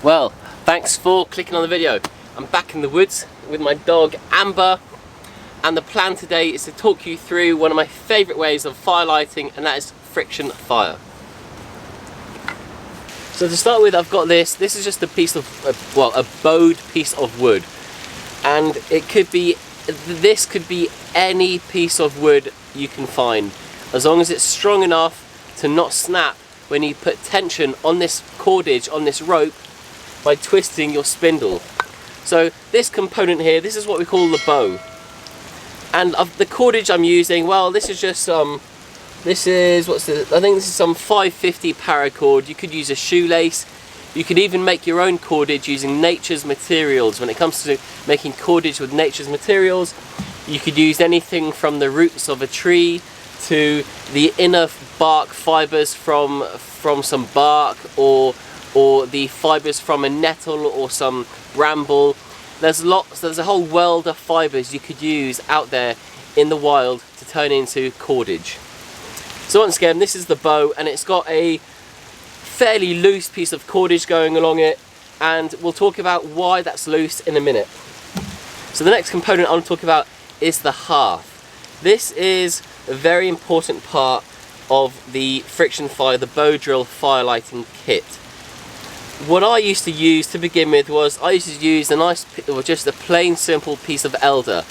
Well, thanks for clicking on the video. I'm back in the woods with my dog Amber, and the plan today is to talk you through one of my favourite ways of fire lighting, and that is friction fire. So to start with, I've got this is just a piece of, a bowed piece of wood, and this could be any piece of wood you can find, as long as it's strong enough to not snap when you put tension on this cordage, on this rope, by twisting your spindle. So this component here, this is what we call the bow. And of the cordage I'm using, well, this is just I think this is some 550 paracord. You could use a shoelace. You could even make your own cordage using nature's materials. When it comes to making cordage with nature's materials, you could use anything from the roots of a tree to the inner bark fibers from some bark, or the fibers from a nettle or some bramble. There's a whole world of fibers you could use out there in the wild to turn into cordage. So once again, this is the bow, and it's got a fairly loose piece of cordage going along it, and we'll talk about why that's loose in a minute. So the next component I want to talk about is the hearth. This is a very important part of the friction fire, the bow drill fire lighting kit. What I used to use to begin with was, I used to use just a plain simple piece of elder.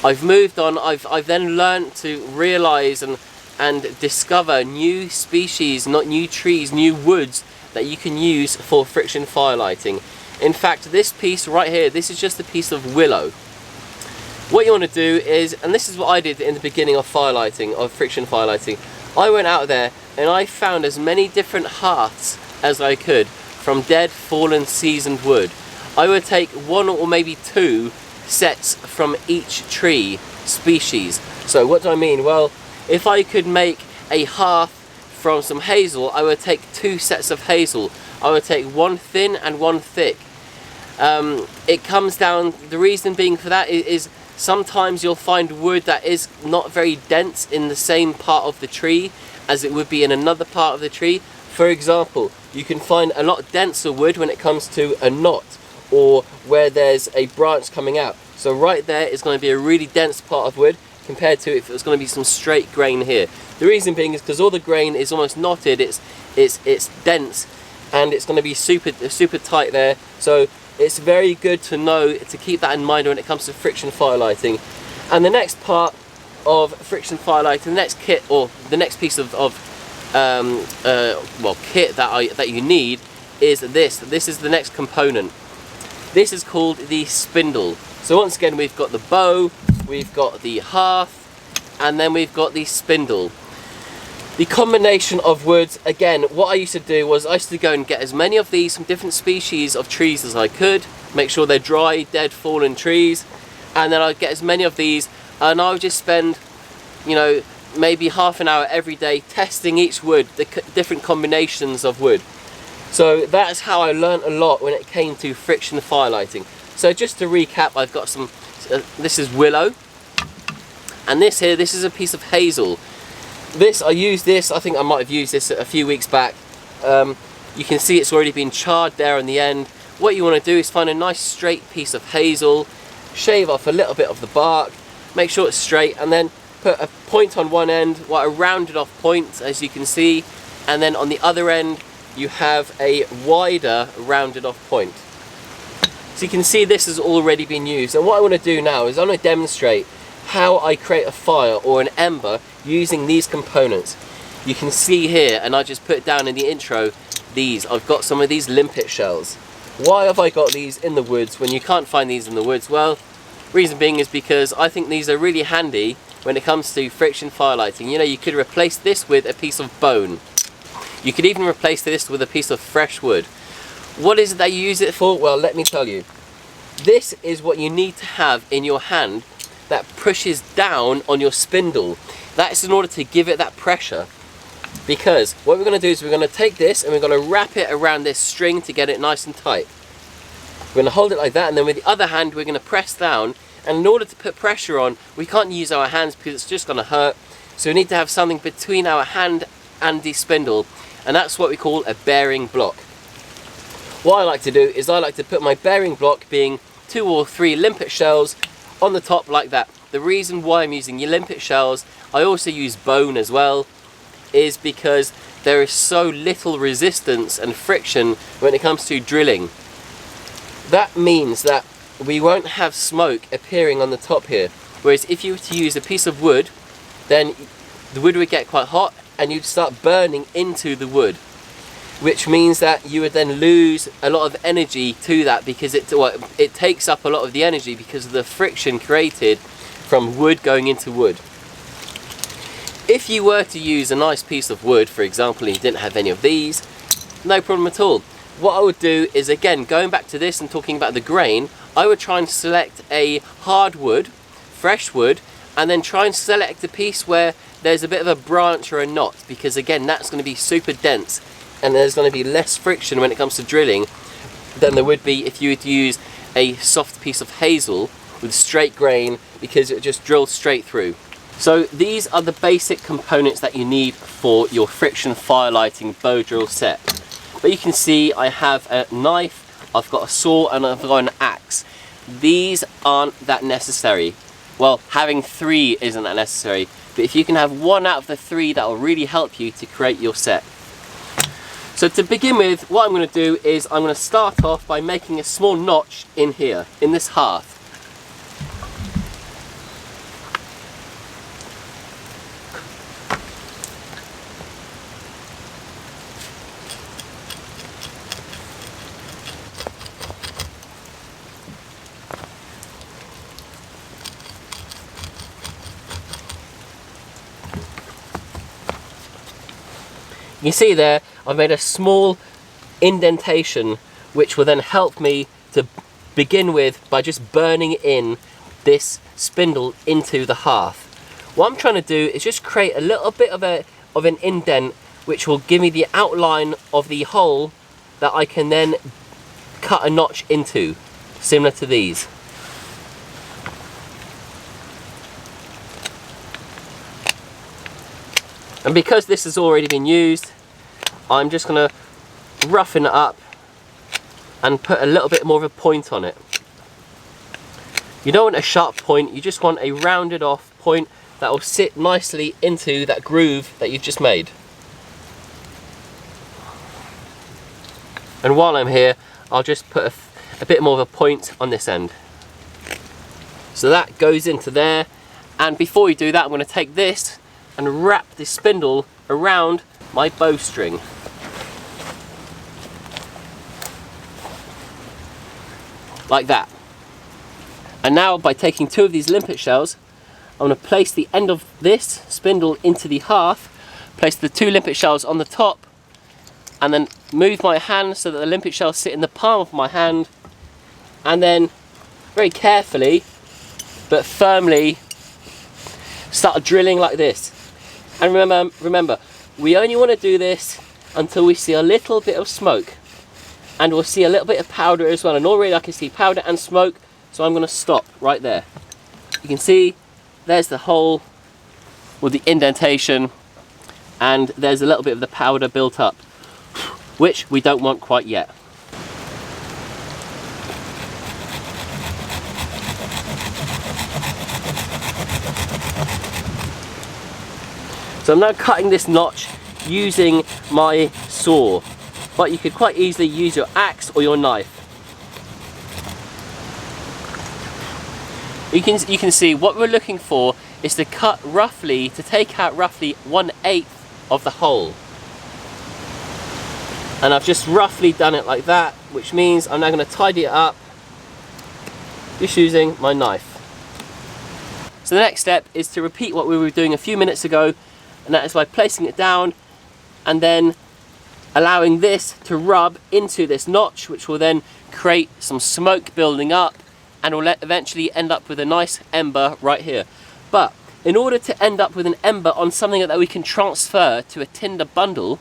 I've moved on, I've then learned to realise and discover new species, not new trees, new woods that you can use for friction fire lighting. In fact, this piece right here, this is just a piece of willow. What you want to do is, and this is what I did in the beginning of fire lighting, of friction fire lighting, I went out there and I found as many different hearths as I could from dead, fallen, seasoned wood. I would take one or maybe two sets from each tree species. So what do I mean? Well, if I could make a hearth from some hazel, I would take two sets of hazel. I would take one thin and one thick. It comes down, the reason being for that is sometimes you'll find wood that is not very dense in the same part of the tree as it would be in another part of the tree. For example, you can find a lot denser wood when it comes to a knot, or where there's a branch coming out. So right there is going to be a really dense part of wood compared to if it was going to be some straight grain here. The reason being is because all the grain is almost knotted, it's dense, and it's going to be super tight there. So it's very good to know to keep that in mind when it comes to friction fire lighting. And the next part of friction fire lighting, the next kit, or the next piece of kit that you need is this. This is the next component. This is called the spindle. So once again, we've got the bow, we've got the hearth, and then we've got the spindle. The combination of woods, again, what I used to do was I used to go and get as many of these from different species of trees as I could, make sure they're dry, dead, fallen trees, and then I'd get as many of these, and I would just spend, maybe half an hour every day testing each wood, the different combinations of wood. So that's how I learned a lot when it came to friction fire lighting. So just to recap, I've got some, this is willow, and this is a piece of hazel. I think I might have used this a few weeks back. You can see it's already been charred there on the end. What you want to do is find a nice straight piece of hazel, shave off a little bit of the bark, make sure it's straight, and then put a point on one end, a rounded off point, as you can see, and then on the other end you have a wider rounded off point. So you can see this has already been used, and what I want to do now is I want to demonstrate how I create a fire or an ember using these components. You can see here, and I just put down in the intro, I've got some of these limpet shells. Why have I got these in the woods when you can't find these in the woods? Well, reason being is because I think these are really handy when it comes to friction fire lighting. You could replace this with a piece of bone. You could even replace this with a piece of fresh wood. What is it that you use it for? Well, let me tell you. This is what you need to have in your hand that pushes down on your spindle. That is in order to give it that pressure. Because what we're going to do is we're going to take this and we're going to wrap it around this string to get it nice and tight. We're going to hold it like that, and then with the other hand we're going to press down, and in order to put pressure on, we can't use our hands because it's just going to hurt. So we need to have something between our hand and the spindle, and that's what we call a bearing block. what I like to do is I like to put my bearing block, being 2 or 3 limpet shells, on the top like that. The reason why I'm using limpet shells, I also use bone as well, is because there is so little resistance and friction when it comes to drilling. That means that we won't have smoke appearing on the top here. Whereas if you were to use a piece of wood, then the wood would get quite hot and you'd start burning into the wood, which means that you would then lose a lot of energy to that, because it takes up a lot of the energy because of the friction created from wood going into wood. If you were to use a nice piece of wood, for example, and you didn't have any of these, no problem at all. What I would do is, again, going back to this and talking about the grain, I would try and select a hardwood, fresh wood, and then try and select a piece where there's a bit of a branch or a knot, because again, that's going to be super dense and there's going to be less friction when it comes to drilling than there would be if you were to use a soft piece of hazel with straight grain, because it just drills straight through. So these are the basic components that you need for your friction firelighting bow drill set. But you can see I have a knife, I've got a saw, and I've got an axe. These aren't that necessary. Well, having 3 isn't that necessary, but if you can have 1 out of the 3, that will really help you to create your set. So to begin with, what I'm going to do is I'm going to start off by making a small notch in here, in this hearth. You see there, I've made a small indentation which will then help me to begin with by just burning in this spindle into the hearth. What I'm trying to do is just create a little bit of an indent which will give me the outline of the hole that I can then cut a notch into, similar to these. And because this has already been used, I'm just going to roughen it up and put a little bit more of a point on it. You don't want a sharp point, you just want a rounded off point that will sit nicely into that groove that you've just made. And while I'm here, I'll just put a bit more of a point on this end. So that goes into there, and before we do that, I'm going to take this and wrap this spindle around my bowstring. Like that. And now, by taking 2 of these limpet shells, I'm going to place the end of this spindle into the hearth, place the 2 limpet shells on the top, and then move my hand so that the limpet shells sit in the palm of my hand, and then very carefully but firmly start drilling like this. And remember, we only want to do this until we see a little bit of smoke, and we'll see a little bit of powder as well. And already I can see powder and smoke, so I'm going to stop right there. You can see there's the hole with the indentation, and there's a little bit of the powder built up, which we don't want quite yet. So I'm now cutting this notch using my saw, but you could quite easily use your axe or your knife. You can see what we're looking for is to take out roughly 1/8 of the hole. And I've just roughly done it like that, which means I'm now going to tidy it up just using my knife. So the next step is to repeat what we were doing a few minutes ago, and that is by placing it down and then allowing this to rub into this notch, which will then create some smoke building up, and will eventually end up with a nice ember right here. But in order to end up with an ember on something that we can transfer to a tinder bundle,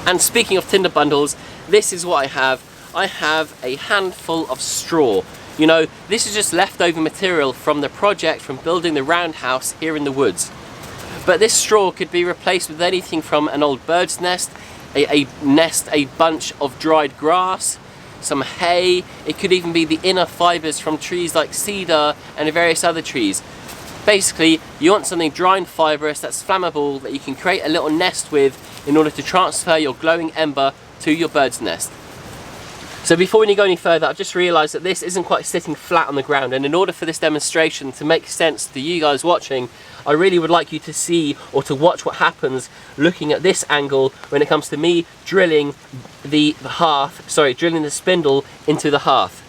and speaking of tinder bundles, this is what I have. I have a handful of straw. You know, this is just leftover material from the project from building the roundhouse here in the woods. But this straw could be replaced with anything from an old bird's nest, a bunch of dried grass, some hay, it could even be the inner fibres from trees like cedar and various other trees. Basically, you want something dry and fibrous that's flammable that you can create a little nest with in order to transfer your glowing ember to your bird's nest. So before we go any further, I've just realised that this isn't quite sitting flat on the ground, and in order for this demonstration to make sense to you guys watching, I really would like you to see or to watch what happens looking at this angle when it comes to me drilling the spindle into the hearth.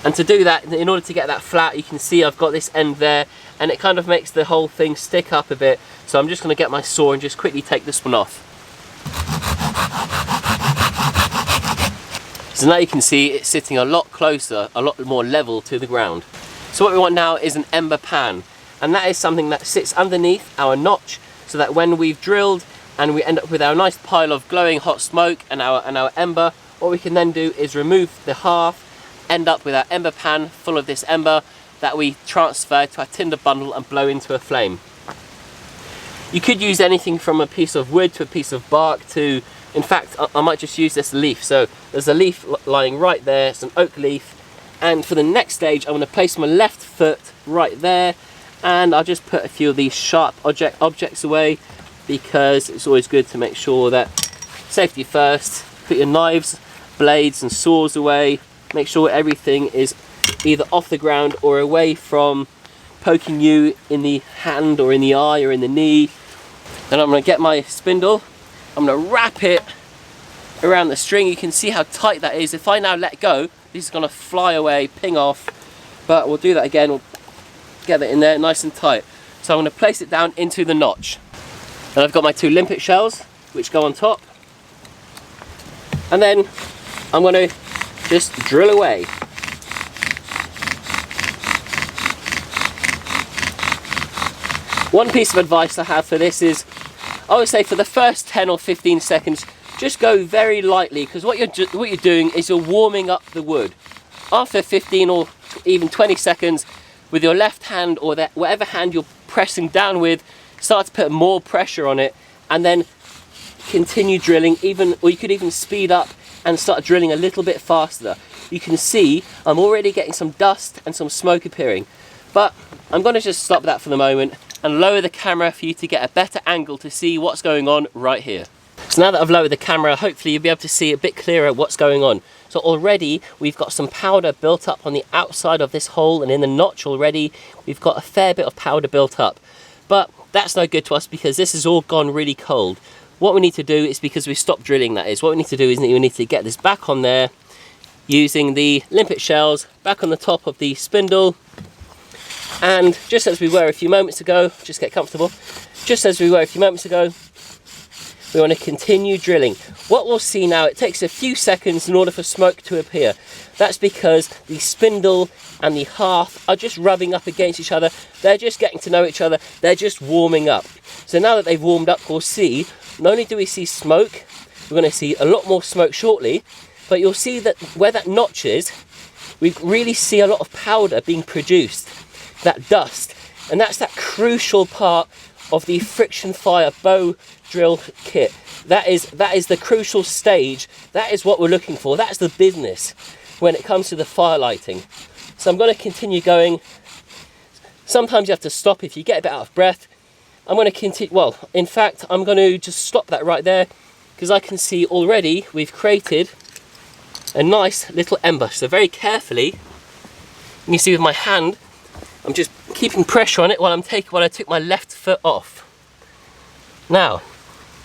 And to do that, in order to get that flat, you can see I've got this end there, and it kind of makes the whole thing stick up a bit. So I'm just going to get my saw and just quickly take this one off. So now you can see it's sitting a lot closer, a lot more level to the ground. So what we want now is an ember pan, and that is something that sits underneath our notch, so that when we've drilled and we end up with our nice pile of glowing hot smoke and our ember, what we can then do is remove the hearth, end up with our ember pan full of this ember that we transfer to our tinder bundle and blow into a flame. You could use anything from a piece of wood to a piece of bark to, in fact, I might just use this leaf. So there's a leaf lying right there, it's an oak leaf, and for the next stage I'm going to place my left foot right there, and I'll just put a few of these sharp objects away, because it's always good to make sure that safety first. Put your knives, blades and saws away, make sure everything is either off the ground or away from poking you in the hand or in the eye or in the knee. Then I'm going to get my spindle, I'm going to wrap it around the string. You can see how tight that is. If I now let go, this is going to fly away, ping off, but we'll do that again. We'll get it in there nice and tight. So I'm going to place it down into the notch. And I've got my 2 limpet shells which go on top, and then I'm going to just drill away. One piece of advice I have for this is, I would say for the first 10 or 15 seconds, just go very lightly, because what you're doing is you're warming up the wood. After 15 or even 20 seconds, with your left hand or whatever hand you're pressing down with, start to put more pressure on it, and then continue drilling, or you could even speed up and start drilling a little bit faster. You can see I'm already getting some dust and some smoke appearing, but I'm going to just stop that for the moment and lower the camera for you to get a better angle to see what's going on right here. So now that I've lowered the camera, hopefully you'll be able to see a bit clearer what's going on. So already we've got some powder built up on the outside of this hole, and in the notch already we've got a fair bit of powder built up. But that's no good to us because this has all gone really cold. What we need to do is, because we stopped drilling that is, what we need to do is we need to get this back on there using the limpet shells back on the top of the spindle. And just as we were a few moments ago, just get comfortable, just as we were a few moments ago, we want to continue drilling. What we'll see now, it takes a few seconds in order for smoke to appear. That's because the spindle and the hearth are just rubbing up against each other. They're just getting to know each other. They're just warming up. So now that they've warmed up, we'll see, not only do we see smoke, we're going to see a lot more smoke shortly, but you'll see that where that notch is, we really see a lot of powder being produced, that dust, and that's that crucial part of the friction fire bow drill kit. That is the crucial stage. That is what we're looking for. That's the business when it comes to the fire lighting. So I'm going to continue going. Sometimes you have to stop if you get a bit out of breath. I'm going to continue, well, in fact, I'm going to just stop that right there, because I can see already we've created a nice little ember. So very carefully, you can see with my hand, I'm just keeping pressure on it while I took my left foot off. Now,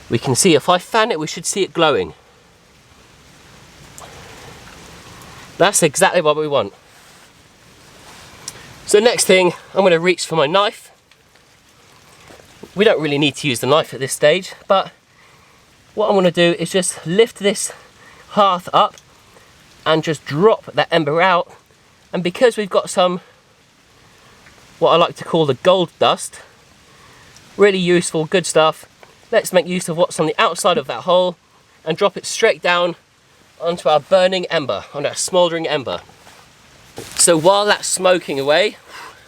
we can see if I fan it, we should see it glowing. That's exactly what we want. So next thing, I'm going to reach for my knife. We don't really need to use the knife at this stage, but what I'm going to do is just lift this hearth up and just drop that ember out. And because we've got some, what I like to call the gold dust, really useful, good stuff, let's make use of what's on the outside of that hole and drop it straight down onto our burning ember, on our smouldering ember. So while that's smoking away,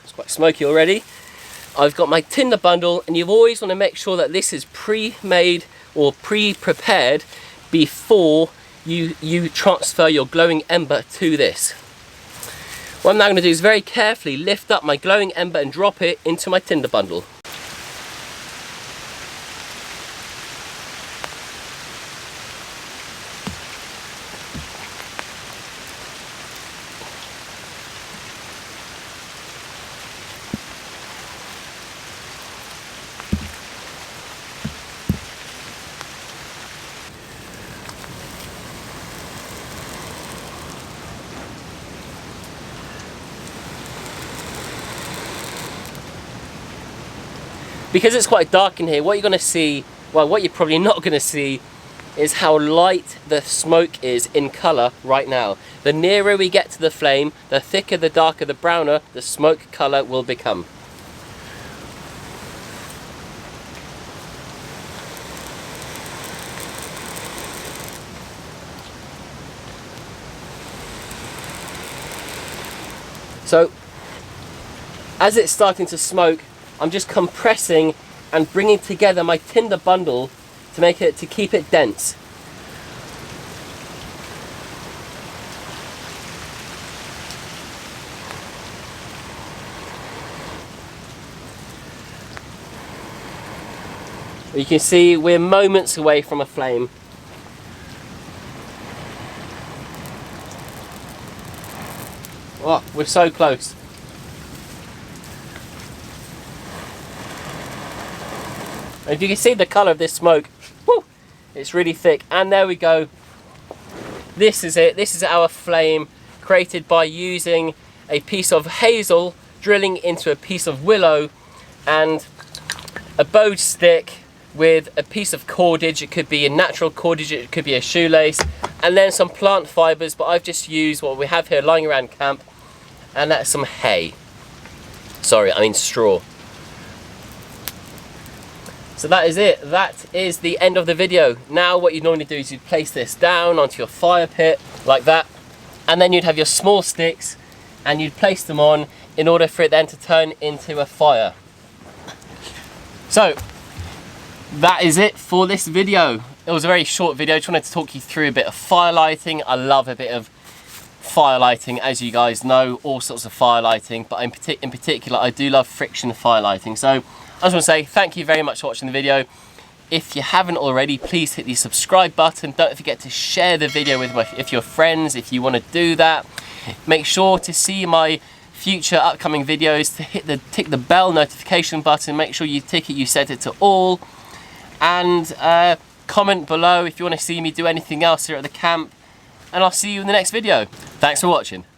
it's quite smoky already, I've got my tinder bundle, and you always want to make sure that this is pre-made or pre-prepared before you transfer your glowing ember to this. What I'm now going to do is very carefully lift up my glowing ember and drop it into my tinder bundle. Because it's quite dark in here, what you're going to see, well, what you're probably not going to see is how light the smoke is in colour right now. The nearer we get to the flame, the thicker, the darker, the browner the smoke colour will become. So, as it's starting to smoke, I'm just compressing and bringing together my tinder bundle to keep it dense. You can see we're moments away from a flame. Oh, we're so close. If you can see the colour of this smoke, whoo, it's really thick. And there we go. This is it. This is our flame, created by using a piece of hazel, drilling into a piece of willow, and a bowed stick with a piece of cordage. It could be a natural cordage, it could be a shoelace, and then some plant fibres, but I've just used what we have here lying around camp, and that's some hay. Sorry, I mean straw. So that is it. That is the end of the video. Now what you normally do is you'd place this down onto your fire pit like that, and then you'd have your small sticks and you'd place them on in order for it then to turn into a fire. So that is it for this video. It was a very short video. I just wanted to talk you through a bit of fire lighting. I love a bit of fire lighting, as you guys know, all sorts of fire lighting, but in particular I do love friction fire lighting. So I just want to say thank you very much for watching the video. If you haven't already, please hit the subscribe button. Don't forget to share the video with your friends if you want to do that. Make sure to see my future upcoming videos, to tick the bell notification button. Make sure you set it to all, and comment below if you want to see me do anything else here at the camp, and I'll see you in the next video. Thanks for watching.